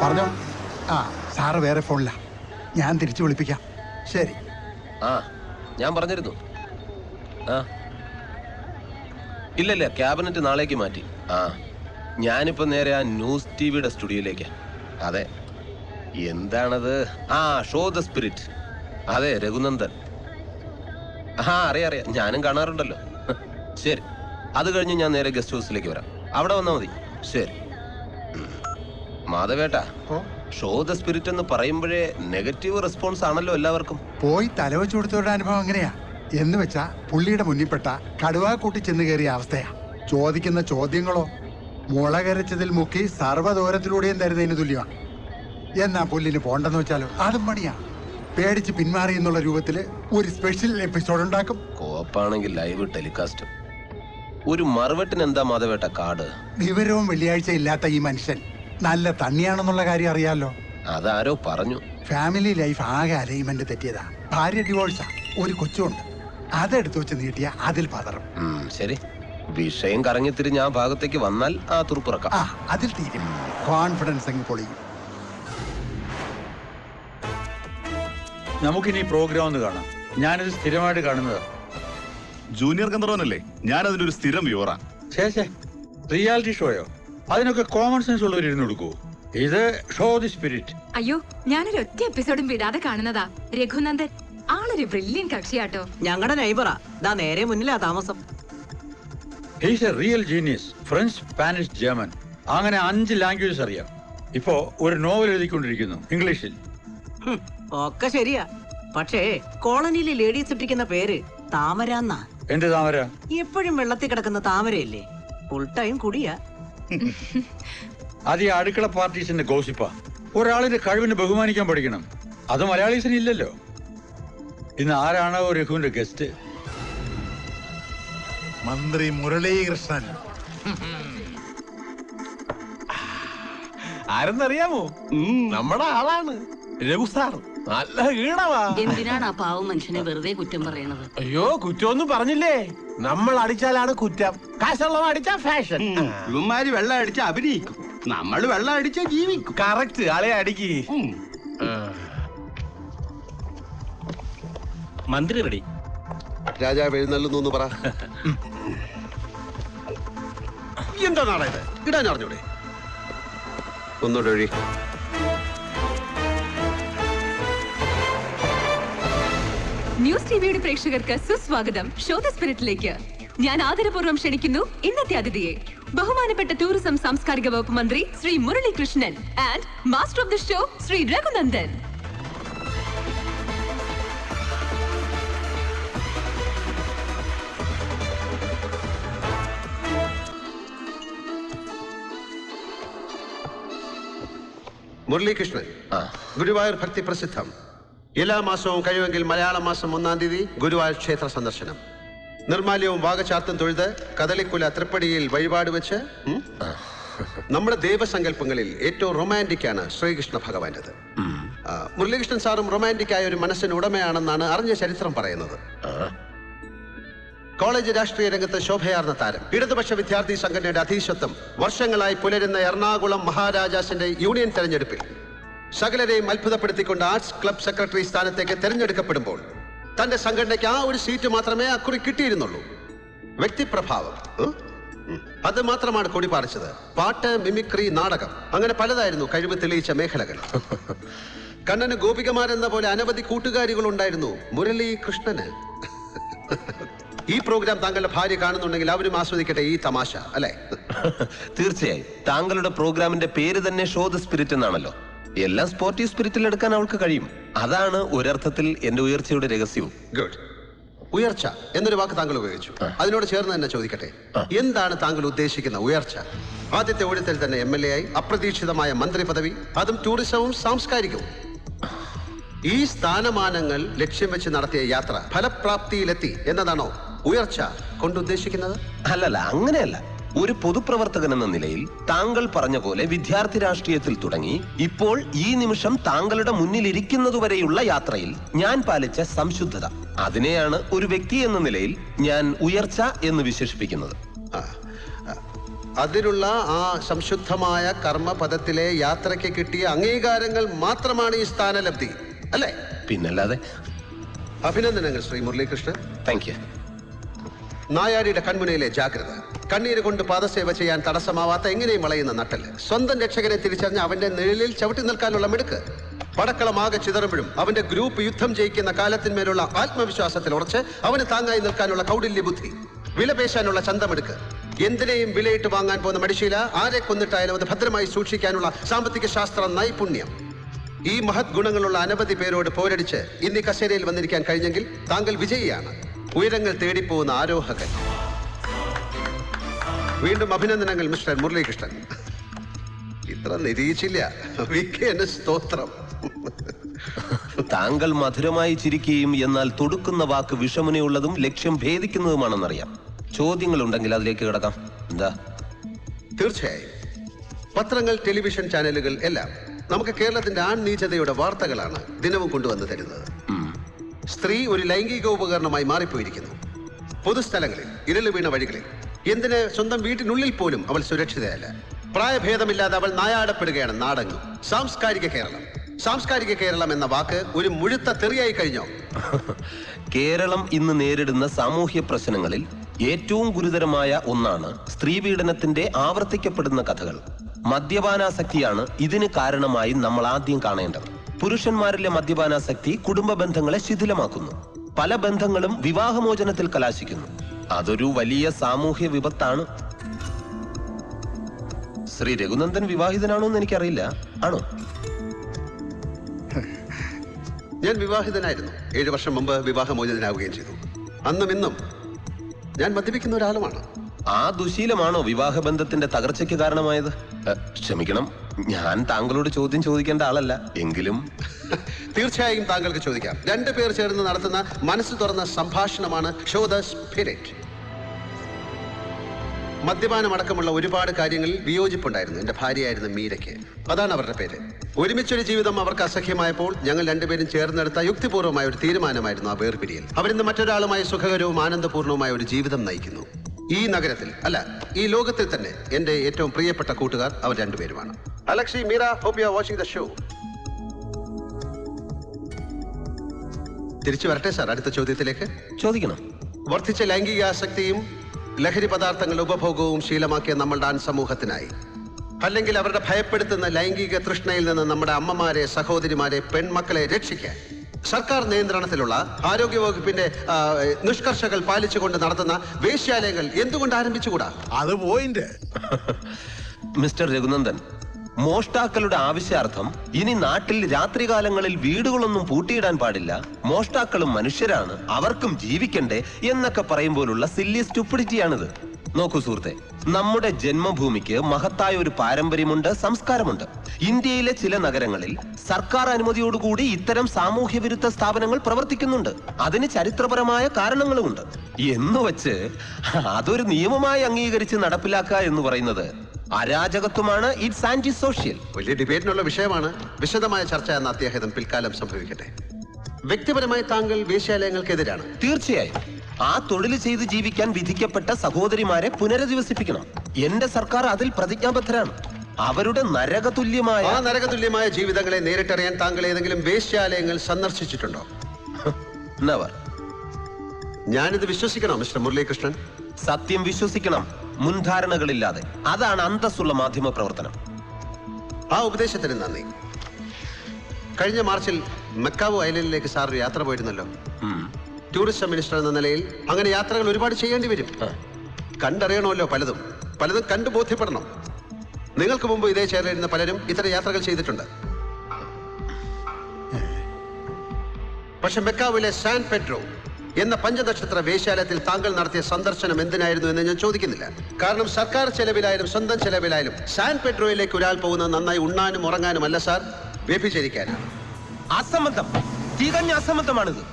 പറഞ്ഞോ. ആ സാറ് വേറെ ഫോണില്ല, ഞാൻ തിരിച്ചു വിളിപ്പിക്കാം. ശരി. ഞാൻ പറഞ്ഞിരുന്നു. ഇല്ലല്ല, ക്യാബിനറ്റ് നാളേക്ക് മാറ്റി. ഞാനിപ്പോ നേരെ ആ ന്യൂസ് ടിവിയുടെ സ്റ്റുഡിയോയിലേക്കാ. അതെ. എന്താണത്? Show the spirit. അതെ, രഘുനന്ദൻ. അറിയാം, ഞാനും കാണാറുണ്ടല്ലോ. ശരി, അത് കഴിഞ്ഞ് ഞാൻ നേരെ ഗസ്റ്റ് ഹൗസിലേക്ക് വരാം. അവിടെ വന്നാൽ മതി. ശരി. മാധവേട്ടാ, ഷോ ദ സ്പിരിറ്റ് എന്ന് പറയുമ്പോഴേ നെഗറ്റീവ് റെസ്പോൺസ് ആണല്ലോ എല്ലാവർക്കും. പോയി തലവെച്ചു കൊടുത്തവരുടെ അനുഭവം എങ്ങനെയാ എന്ന് വെച്ചാ പുള്ളിയുടെ മുന്നിൽപ്പെട്ട കടുവാ കൂട്ടി ചെന്ന് കയറിയ അവസ്ഥയാ. ചോദിക്കുന്ന ചോദ്യങ്ങളോ മുളകരച്ചതിൽ മുക്കി സർവ്വദൂരത്തിലൂടെയും തരുന്നതിന് തുല്യമാണ്. എന്നാ പുല്ലിന് പോണ്ടെന്ന് വെച്ചാലോ അതും പണിയാ. പേടിച്ച് പിന്മാറി എന്നുള്ള രൂപത്തില് ഒരു സ്പെഷ്യൽ എപ്പിസോഡ് ഉണ്ടാക്കും. കോപ്പാണെങ്കിൽ ലൈവ് ടെലികാസ്റ്റ്. ഒരു മറുവെട്ടിന് എന്താ മാധവേട്ട കാട്? വിവരവും വെള്ളിയാഴ്ച ഇല്ലാത്ത ഈ മനുഷ്യൻ നല്ല തണ്ണിയാണെന്നുള്ള കാര്യം അറിയാലോ. അതാരോ പറഞ്ഞു. ഫാമിലി ലൈഫ് ആകെ അലൈൻമെന്റ് തെറ്റിയതാ. ഭാര്യ ഡിവോഴ്സാ, ഒരു കൊച്ചുണ്ട്. അതെടുത്തു വെച്ച് നീട്ടിയ അതിൽ പതറും. ശരി, വിഷയം കറങ്ങിത്തിരിഞ്ഞ് ആ ഭാഗത്തേക്ക് വന്നാൽ ആ തുറപ്പിറക്കാം. അതിൽ തീരും. കോൺഫിഡൻസ് അങ്ങ് പൊളിയും. നമുക്കിനി പ്രോഗ്രാം ഒന്ന് കാണാം. ഞാനിത് സ്ഥിരമായിട്ട് കാണുന്നത്. ജൂനിയർ ഗന്ധർവനല്ലേ, ഞാൻ അതിനൊരു സ്ഥിരം വ്യൂവറാ. റിയാലിറ്റി ഷോയോ? അതിനൊക്കെ കോമൺ സെൻസ് ഉള്ളവർ ഇരുന്ന് കൊടുക്കൂ. ഇത് ഷോ ദി സ്പിരിറ്റ്. അയ്യോ, ഞാനൊരു ഒറ്റ എപ്പിസോഡും വിടാതെ കാണുന്നതാ. രഘുനന്ദൻ ആളൊരു ബ്രില്യൻ കക്ഷിയാട്ടോ. ഞങ്ങളുടെ നൈബറാ, ദാ നേരെ മുന്നിലാ താമസം. He's A real genius. French, Spanish, German, അങ്ങനെ 5 ലാംഗ്വേജസ് അറിയാം. ഇപ്പോ ഒരു നോവൽ എഴുതിക്കൊണ്ടിരിക്കുന്നു ഇംഗ്ലീഷിൽ. ഒക്കെ ശരിയാ, പക്ഷേ കോളനിയിലെ ലേഡീസ് ഇട്ടിരിക്കുന്ന പേര് താമരാന്നാ. എന്ത് താമര? എപ്പോഴും വെള്ളത്തിൽ കിടക്കുന്ന താമരയല്ലേ, ഫുൾ ടൈം കുടിയാ. അത് ഈ അടുക്കള പാർട്ടീസിന്റെ ഗോസിപ്പാ. ഒരാളിന്റെ കഴിവിനെ ബഹുമാനിക്കാൻ പഠിക്കണം. അത് മലയാളീസിന് ഇല്ലല്ലോ. ഇന്ന് ആരാണോ രഘുവിന്റെ ഗസ്റ്റ്? മന്ത്രി മുരളീകൃഷ്ണൻ. ആരെന്നറിയാമോ? നമ്മുടെ ആളാണ് രഘു സാർ. നല്ല ഈടവാ. എന്തിനാണ് ആ പാവം മനുഷ്യനെ വെറുതെ കുറ്റം പറയണത്? അയ്യോ, കുറ്റമൊന്നും പറഞ്ഞില്ലേ. നമ്മൾ അടിച്ചാലാണ് കുറ്റം, കാശുള്ളവ അടിച്ചാ ഫാഷൻ. ഇവന്മാര് വെള്ളം അടിച്ച അഭിനയിക്കും, നമ്മൾ വെള്ളം അടിച്ച ജീവിക്കും. കറക്റ്റ്. ആളെ അടിക്ക്. മന്ത്രി റെഡി. രാജാവ് എഴുന്നള്ളുന്നു പറ. എന്താ നാടാ ഇത്? ഇടാൻ അറിഞ്ഞൂടെ? ഒന്നുകൂടെ ഒഴി. ന്യൂസ് ടിവിയുടെ പ്രേക്ഷകർക്ക് സുസ്വാഗതം ഷോ ദ സ്പിരിറ്റിലേക്ക്. ഞാൻ ആദരപൂർവ്വം ക്ഷണിക്കുന്നു ഇന്നത്തെ അതിഥിയെ, ബഹുമാനപ്പെട്ട ടൂറിസം സാംസ്കാരിക വകുപ്പ് മന്ത്രി Shri Muralikrishnan and master of the show Shri Raghunandan. Muralikrishnan, Guruvayur ഭക്തി പ്രസിദ്ധം. എല്ലാ മാസവും കഴിയുമെങ്കിൽ മലയാള മാസം 1-ാം തീയതി ഗുരുവായൂർ ക്ഷേത്ര സന്ദർശനം. നിർമാല്യവും വാഗചാർത്തും തൊഴുത് കദളിക്കുല തൃപ്പടിയിൽ വഴിപാട് വെച്ച്. നമ്മുടെ ദൈവസങ്കല്പങ്ങളിൽ ഏറ്റവും റൊമാൻറ്റിക് ആണ് ശ്രീകൃഷ്ണ ഭഗവാന്റേത്. മുരളീകൃഷ്ണൻ സാറും റൊമാൻറ്റിക് ആയ ഒരു മനസ്സിന് ഉടമയാണെന്നാണ് അറിഞ്ഞ ചരിത്രം പറയുന്നത്. കോളേജ് രാഷ്ട്രീയ രംഗത്ത് ശോഭയാർന്ന താരം, ഇടതുപക്ഷ വിദ്യാർത്ഥി സംഘടനയുടെ അധീശത്വം, വർഷങ്ങളായി പുലരുന്ന എറണാകുളം മഹാരാജാസിന്റെ യൂണിയൻ തെരഞ്ഞെടുപ്പിൽ സകലരെയും അത്ഭുതപ്പെടുത്തിക്കൊണ്ട് ആർട്സ് ക്ലബ് സെക്രട്ടറി സ്ഥാനത്തേക്ക് തെരഞ്ഞെടുക്കപ്പെടുമ്പോൾ തന്റെ സംഘടനയ്ക്ക് ആ ഒരു സീറ്റ് മാത്രമേ അക്കുറി കിട്ടിയിരുന്നുള്ളൂ. വ്യക്തിപ്രഭാവം അത് മാത്രമാണ് കൊടിപാറിച്ചത്. പാട്ട്, മിമിക്രി, നാടകം, അങ്ങനെ പലതായിരുന്നു കഴിവ് തെളിയിച്ച മേഖലകൾ. കണ്ണന് ഗോപികമാരെന്ന പോലെ അനവധി കൂട്ടുകാരികൾ ഉണ്ടായിരുന്നു മുരളീകൃഷ്ണന്. ഈ പ്രോഗ്രാം താങ്കളുടെ ഭാര്യ കാണുന്നുണ്ടെങ്കിൽ അവരും ആസ്വദിക്കട്ടെ ഈ തമാശ, അല്ലെ? തീർച്ചയായും. താങ്കളുടെ പ്രോഗ്രാമിന്റെ പേര് തന്നെ ഷോ ദ സ്പിരിറ്റ് എന്നാണല്ലോ. എല്ലാം സ്പോർട്ടീവ് സ്പിരിറ്റിൽ എടുക്കാൻ അവൾക്ക് കഴിയും. അതാണ് ഒരർത്ഥത്തിൽ എന്റെ ഉയർച്ചയുടെ രഹസ്യവും. ഗുഡ്. ഉയർച്ച എന്നൊരു വാക്ക് താങ്കൾ ഉപയോഗിച്ചു. അതിനോട് ചേർന്ന് തന്നെ ചോദിക്കട്ടെ, എന്താണ് താങ്കൾ ഉദ്ദേശിക്കുന്ന ഉയർച്ച? ആദ്യത്തെ ഊഴത്തിൽ തന്നെ MLA ആയി, അപ്രതീക്ഷിതമായ മന്ത്രി പദവി, അതും ടൂറിസവും സാംസ്കാരികവും. ഈ സ്ഥാനമാനങ്ങൾ ലക്ഷ്യം വെച്ച് നടത്തിയ യാത്ര ഫലപ്രാപ്തിയിലെത്തി എന്നതാണോ ഉയർച്ച കൊണ്ടുദ്ദേശിക്കുന്നത്? അല്ലല്ല, അങ്ങനെയല്ല. ഒരു പൊതുപ്രവർത്തകൻ എന്ന നിലയിൽ താങ്കൾ പറഞ്ഞ പോലെ വിദ്യാർത്ഥി രാഷ്ട്രീയത്തിൽ തുടങ്ങി ഇപ്പോൾ ഈ നിമിഷം താങ്കളുടെ മുന്നിലിരിക്കുന്നതുവരെയുള്ള യാത്രയിൽ ഞാൻ പാലിച്ച സംശുദ്ധത, അതിനെയാണ് ഒരു വ്യക്തി എന്ന നിലയിൽ ഞാൻ ഉയർച്ച എന്ന് വിശേഷിപ്പിക്കുന്നത്. അതിലുള്ള ആ സംശുദ്ധമായ കർമ്മപദത്തിലെ യാത്രയ്ക്ക് കിട്ടിയ അംഗീകാരങ്ങൾ മാത്രമാണ് ഈ സ്ഥാനലബ്ധി, അല്ലേ? പിന്നല്ലാതെ. അഭിനന്ദനങ്ങൾ ശ്രീ മുരളീകൃഷ്ണൻ. Thank you. നായാടിയുടെ കൺമുനയിലെ ജാഗ്രത, കണ്ണീര് കൊണ്ട് പാദസേവ ചെയ്യാൻ തടസ്സമാവാത്ത എങ്ങനെയും വളയുന്ന നട്ടല്, സ്വന്തം രക്ഷകനെ തിരിച്ചറിഞ്ഞ അവന്റെ നിഴലിൽ ചവിട്ടി നിൽക്കാനുള്ള മിടുക്ക്, പടക്കളമാകെ ചിതറുമ്പോഴും അവന്റെ ഗ്രൂപ്പ് യുദ്ധം ജയിക്കുന്ന കാലത്തിന്മേലുള്ള ആത്മവിശ്വാസത്തിൽ ഉറച്ച് അവന് താങ്ങായി നിൽക്കാനുള്ള കൗടില്യ ബുദ്ധി, വിലപേശാനുള്ള ചന്തമെടുക്ക്, എന്തിനേയും വിലയിട്ട് വാങ്ങാൻ പോകുന്ന മടിശീല, ആരെ കൊന്നിട്ടായാലും അത് ഭദ്രമായി സൂക്ഷിക്കാനുള്ള സാമ്പത്തിക ശാസ്ത്ര നൈപുണ്യം, ഈ മഹത് ഗുണങ്ങളുള്ള അനവധി പേരോട് പോരടിച്ച് ഇന്ന് ഈ കസേരയിൽ വന്നിരിക്കാൻ കഴിഞ്ഞെങ്കിൽ താങ്കൾ വിജയിയാണ്, ഉയരങ്ങൾ തേടിപ്പോകുന്ന ആരോഹകൻ. വീണ്ടും അഭിനന്ദനങ്ങൾ മിസ്റ്റർ മുരളീകൃഷ്ണൻ. ഇത്ര നിരീക്ഷില്ല. സ്തോത്രം. താങ്കൾ മധുരമായി ചിരിക്കുകയും എന്നാൽ തൊടുക്കുന്ന വാക്ക് വിഷമുനയുള്ളതും ലക്ഷ്യം ഭേദിക്കുന്നതുമാണെന്നറിയാം. ചോദ്യങ്ങൾ ഉണ്ടെങ്കിൽ അതിലേക്ക് കിടക്കാം. എന്താ? തീർച്ചയായും. പത്രങ്ങൾ, ടെലിവിഷൻ ചാനലുകൾ എല്ലാം നമുക്ക് കേരളത്തിന്റെ ആൺനീചതയുടെ വാർത്തകളാണ് ദിനവും കൊണ്ടുവന്ന് തരുന്നത്. സ്ത്രീ ഒരു ലൈംഗിക ഉപകരണമായി മാറിപ്പോയിരിക്കുന്നു. പൊതുസ്ഥലങ്ങളിൽ, ഇരുള് വീണ വഴികളിൽ, എന്തിന് സ്വന്തം വീട്ടിനുള്ളിൽ പോലും അവൾ സുരക്ഷിതയല്ല. പ്രായഭേദമില്ലാതെ അവൾ നായാടപ്പെടുകയാണ് നാടെങ്ങും. സാംസ്കാരിക കേരളം എന്ന വാക്ക് ഒരു മുഴുത്ത തെറിയായി കഴിഞ്ഞോ? കേരളം ഇന്ന് നേരിടുന്ന സാമൂഹ്യ പ്രശ്നങ്ങളിൽ ഏറ്റവും ഗുരുതരമായ ഒന്നാണ് സ്ത്രീപീഡനത്തിന്റെ ആവർത്തിക്കപ്പെടുന്ന കഥകൾ. മദ്യപാനാസക്തിയാണ് ഇതിന് കാരണമായി നമ്മൾ ആദ്യം കാണേണ്ടത്. പുരുഷന്മാരിലെ മദ്യപാനാസക്തി കുടുംബ ബന്ധങ്ങളെ ശിഥിലമാക്കുന്നു. പല ബന്ധങ്ങളും വിവാഹമോചനത്തിൽ കലാശിക്കുന്നു. അതൊരു വലിയ സാമൂഹ്യ വിപത്താണ്. ശ്രീ രഘുനന്ദൻ വിവാഹിതനാണോ എന്ന് എനിക്കറിയില്ല. ആണോ? ഞാൻ വിവാഹിതനായിരുന്നു. 7 വർഷം മുമ്പ് വിവാഹമോചിതനാവുകയും ചെയ്തു. അന്നും ഇന്നും ഞാൻ മദ്യപിക്കുന്ന ഒരാളുമാണ്. ആ ദുശീലമാണോ വിവാഹബന്ധത്തിന്റെ തകർച്ചയ്ക്ക് കാരണമായത്? ക്ഷമിക്കണം, ഞാൻ താങ്കളോട് ചോദ്യം ചോദിക്കേണ്ട ആളല്ല. എങ്കിലും തീർച്ചയായും താങ്കൾക്ക് ചോദിക്കാം. 2 പേർ ചേർന്ന് നടത്തുന്ന മനസ്സ് തുറന്ന സംഭാഷണമാണ് ഷോ ദ സ്പിരിറ്റ്. മദ്യപാനമടക്കമുള്ള ഒരുപാട് കാര്യങ്ങളിൽ വിയോജിപ്പുണ്ടായിരുന്നു. എന്റെ ഭാര്യയായിരുന്ന മീരയ്ക്ക്. അതാണ് അവരുടെ പേര്. ഒരുമിച്ചൊരു ജീവിതം അവർക്ക് അസഖ്യമായപ്പോൾ ഞങ്ങൾ 2 പേരും ചേർന്നെടുത്ത യുക്തിപൂർവമായ ഒരു തീരുമാനമായിരുന്നു ആ വേർപിരിയൽ. അവരിന്ന് മറ്റൊരാളുമായി സുഖകരവും ആനന്ദപൂർണവുമായ ഒരു ജീവിതം നയിക്കുന്നു. ഈ നഗരത്തിൽ അല്ല, ഈ ലോകത്തിൽ തന്നെ എന്റെ ഏറ്റവും പ്രിയപ്പെട്ട കൂട്ടുകാർ അവർ 2 പേരുമാണ്. Alexi, Meera, hope you are watching the show. തിരിച്ചു വരട്ടെ സാർ അടുത്ത ചോദ്യത്തിലേക്ക്. ചോദിക്കണം. വർദ്ധിച്ച ലൈംഗികാസക്തിയും ലഹരി പദാർത്ഥങ്ങളുടെ ഉപഭോഗവും ശീലമാക്കിയ നമ്മളുടെ സമൂഹത്തിനായി, അല്ലെങ്കിൽ അവരുടെ ഭയപ്പെടുത്തുന്ന ലൈംഗിക തൃഷ്ണയിൽ നിന്ന് നമ്മുടെ അമ്മമാരെ, സഹോദരിമാരെ, പെൺമക്കളെ രക്ഷിക്കാൻ സർക്കാർ നിയന്ത്രണത്തിലുള്ള ആരോഗ്യവകുപ്പിന്റെ നിഷ്കർഷകൾ പാലിച്ചുകൊണ്ട് നടത്തുന്ന വേശ്യാലയങ്ങൾ എന്തുകൊണ്ട് ആരംഭിച്ചുകൂടാ? അത് പോയിന്റ്. മിസ്റ്റർ രഘുനന്ദൻ, മോഷ്ടാക്കളുടെ ആവശ്യാർത്ഥം ഇനി നാട്ടിൽ രാത്രികാലങ്ങളിൽ വീടുകളൊന്നും പൂട്ടിയിടാൻ പാടില്ല, മോഷ്ടാക്കളും മനുഷ്യരാണ്, അവർക്കും ജീവിക്കണ്ടേ എന്നൊക്കെ പറയുമ്പോലുള്ള സില്ലി സ്റ്റുപ്പിഡിറ്റിയാണിത്. നോക്കൂ സുഹൃത്തെ, നമ്മുടെ ജന്മഭൂമിക്ക് മഹത്തായ ഒരു പാരമ്പര്യമുണ്ട്, സംസ്കാരമുണ്ട്. ഇന്ത്യയിലെ ചില നഗരങ്ങളിൽ സർക്കാർ അനുമതിയോടുകൂടി ഇത്തരം സാമൂഹ്യ വിരുദ്ധ സ്ഥാപനങ്ങൾ പ്രവർത്തിക്കുന്നുണ്ട്. അതിന് ചരിത്രപരമായ കാരണങ്ങളുമുണ്ട്. എന്നുവച്ച് അതൊരു നിയമമായി അംഗീകരിച്ച് നടപ്പിലാക്കുക എന്ന് പറയുന്നത് അരാജകത്വമാണ്. It's anti social. വലിയ ഡിബേറ്റിനുള്ള വിഷയമാണ്. വിശദമായ ചർച്ച എന്ന അത്യാഹിതം പിൽക്കാലം സംഭവിക്കട്ടെ. വ്യക്തിപരമായി താങ്കൾ വേശ്യാലയങ്ങൾക്കെതിരാണ്? തീർച്ചയായും. ആ തൊഴിൽ ചെയ്ത് ജീവിക്കാൻ വിധിക്കപ്പെട്ട സഹോദരിമാരെ പുനരധിവസിപ്പിക്കണം. എന്റെ സർക്കാർ അതിൽ പ്രതിജ്ഞാബദ്ധരാണ്. അവരുടെ നരകതുല്യമായ ജീവിതങ്ങളെ നേരിട്ടറിയാൻ താങ്കൾ ഏതെങ്കിലും വേശ്യാലയങ്ങൾ സന്ദർശിച്ചിട്ടുണ്ടോ? നെവർ. ഞാനിത് വിശ്വസിക്കണോ മിസ്റ്റർ മുരളീകൃഷ്ണൻ? സത്യം വിശ്വസിക്കണം, മുൻധാരണകളില്ലാതെ. അതാണ് അന്തസ്സുള്ള മാധ്യമ പ്രവർത്തനം. ആ ഉപദേശത്തിന് നന്ദി. കഴിഞ്ഞ മാർച്ചിൽ മക്കാവു ഐലൻഡിലേക്ക് സാർ ഒരു യാത്ര പോയിരുന്നല്ലോ. ടൂറിസം മിനിസ്റ്റർ എന്ന നിലയിൽ അങ്ങനെ യാത്രകൾ ഒരുപാട് ചെയ്യേണ്ടി വരും. കണ്ടറിയണമല്ലോ പലതും കണ്ടു ബോധ്യപ്പെടണം. നിങ്ങൾക്ക് മുമ്പ് ഇതേ ചെയറിലിരുന്ന പലരും ഇത്തരം യാത്രകൾ ചെയ്തിട്ടുണ്ട്. പക്ഷെ മെക്കാവിലെ സാൻ പെഡ്രോ എന്ന പഞ്ചനക്ഷത്ര വേശ്യാലയത്തിൽ താങ്കൾ നടത്തിയ സന്ദർശനം എന്തിനായിരുന്നു എന്ന് ഞാൻ ചോദിക്കുന്നില്ല. കാരണം സർക്കാർ ചെലവിലായാലും സ്വന്തം ചെലവിലായാലും സാൻ പെഡ്രോയിലേക്ക് ഒരാൾ പോകുന്നത് നന്നായി ഉണ്ണാനും ഉറങ്ങാനും അല്ല സാർ, വ്യഭിചരിക്കാനാണ്. അസംബന്ധം, തികഞ്ഞ അസംബന്ധമാണിത്.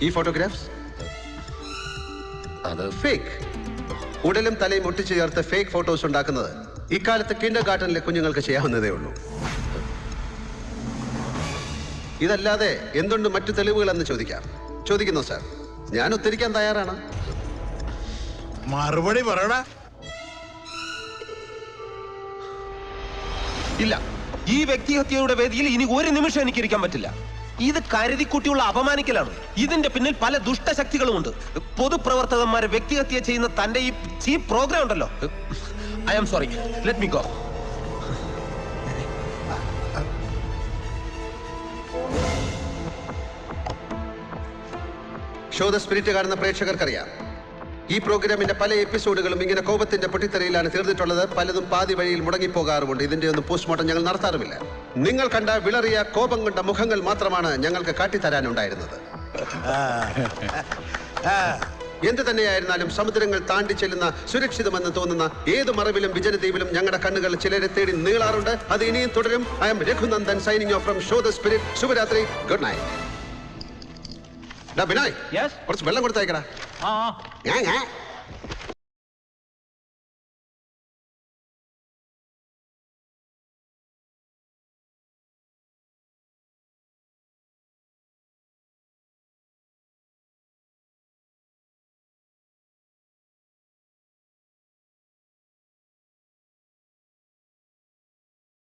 ഈ ഫോട്ടോഗ്രാഫ്സ് അത് ഫേക്ക്. ഉടലും തലയും ഒട്ടിച്ചു ചേർത്ത് ഫേക്ക് ഫോട്ടോസ് ഉണ്ടാക്കുന്നത് ഇക്കാലത്ത് കിൻഡർ ഗാർഡനിലെ കുഞ്ഞുങ്ങൾക്ക് ചെയ്യാവുന്നതേ ഉള്ളൂ. ഇതല്ലാതെ എന്തുണ്ട് മറ്റു തെളിവുകളെന്ന് ചോദിക്കുന്നോ സാർ? ഞാൻ ഉത്തരിക്കാൻ തയ്യാറാണ്. മറുപടി പറയടാ. ഇല്ല, ഈ വ്യക്തിഹത്യയുടെ വേദിയിൽ ഇനി ഒരു നിമിഷം എനിക്ക് ഇരിക്കാൻ പറ്റില്ല. ഇത് കരുതിക്കുട്ടിയുള്ള അപമാനിക്കലാണ്. ഇതിന്റെ പിന്നിൽ പല ദുഷ്ടശക്തികളുമുണ്ട്. പൊതുപ്രവർത്തകന്മാരെ വ്യക്തിഹത്യ ചെയ്യുന്ന തന്റെ ഈ പ്രോഗ്രാം ഉണ്ടല്ലോ. I am sorry, let me go. Show the spirit കാണുന്ന പ്രേക്ഷകർക്കറിയാം, ഈ പ്രോഗ്രാമിന്റെ പല എപ്പിസോഡുകളും ഇങ്ങനെ കോപത്തിന്റെ പൊട്ടിത്തെറിയിലാണ് തീർന്നിട്ടുള്ളത്. പലതും പാതി വഴിയിൽ മുടങ്ങിപ്പോകാറുമുണ്ട്. ഇതിന്റെ ഒന്നും പോസ്റ്റ്മോർട്ടം ഞങ്ങൾ നടത്താറുമില്ല. നിങ്ങൾ കണ്ട വിളറിയ കോപം കൊണ്ട മുഖങ്ങൾ മാത്രമാണ് ഞങ്ങൾക്ക് കാട്ടിത്തരാനുണ്ടായിരുന്നത്. എന്ത് തന്നെയായിരുന്നാലും സമുദ്രങ്ങൾ താണ്ടി ചെല്ലുന്ന സുരക്ഷിതമെന്ന് തോന്നുന്ന ഏത് മറവിലും വിജനദ്വീപിലും ഞങ്ങളുടെ കണ്ണുകൾ ചിലരെ തേടി നീളാറുണ്ട്. അത് ഇനിയും തുടരും. I M Raghunandan signing off from show the spirit. ശുഭരാത്രി, ഗുഡ് നൈറ്റ്. ബിനോയ്, കുറച്ച് വെള്ളം കൊടുത്തയക്കടാ.